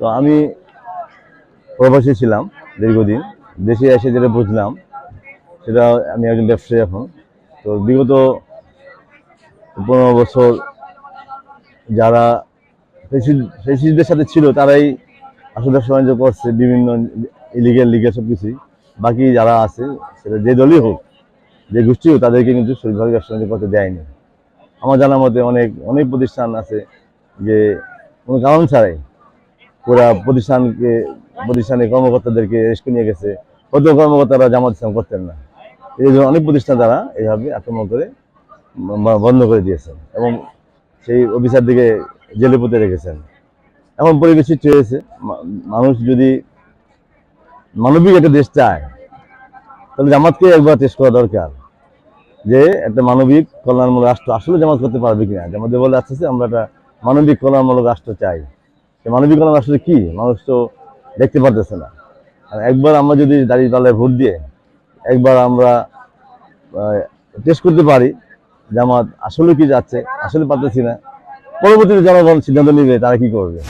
তো আমি প্রবাসী ছিলাম দীর্ঘদিন। দেশে এসে যেটা বুঝলাম সেটা, আমি একজন ব্যবসায়ী এখন। তো বিগত 15 বছর যারা ফেসিসদের সাথে ছিল তারাই আসলে ব্যবসা বাণিজ্য করছে, বিভিন্ন ইলিগেল লিগেল সব কিছুই। বাকি যারা আছে সেটা যে দলই হোক, যে গোষ্ঠী হোক, তাদেরকে কিন্তু সঠিকভাবে ব্যবসা বাণিজ্য করতে দেয়নি। আমার জানার মতে অনেক অনেক প্রতিষ্ঠান আছে যে কোনো কারণ ছাড়াই ওরা প্রতিষ্ঠানের কর্মকর্তাদেরকে রেস্ট নিয়ে গেছে। কত কর্মকর্তারা জামাত ইসলাম করতেন না, এই জন্য অনেক প্রতিষ্ঠান তারা এইভাবে আক্রমণ করে বন্ধ করে দিয়েছেন এবং সেই অফিসারদিকে জেলে পুঁতে রেখেছেন। এমন পরিবেশ সৃষ্টি হয়েছে। মানুষ যদি মানবিক একটা দেশ চায় তাহলে জামাতকে একবার টেস্ট করা দরকার, যে একটা মানবিক কল্যাণমূলক রাষ্ট্র আসলে জামাত করতে পারবে কিনা। জামাতে বলে আসছে আমরা একটা মানবিক কল্যাণমূলক রাষ্ট্র চাই। মানবিক কল্যাণ রাষ্ট্র কি, মানুষ তো দেখতে পারতেছে না। আর একবার আমরা যদি দাঁড়িয়ে পাল্লায় ভোট দিয়ে একবার আমরা টেস্ট করতে পারি জামাত আসলে কি যাচ্ছে, আসলে পারতেছি না, পরবর্তীতে জনগণ সিদ্ধান্ত নিবে তারা কি করবে।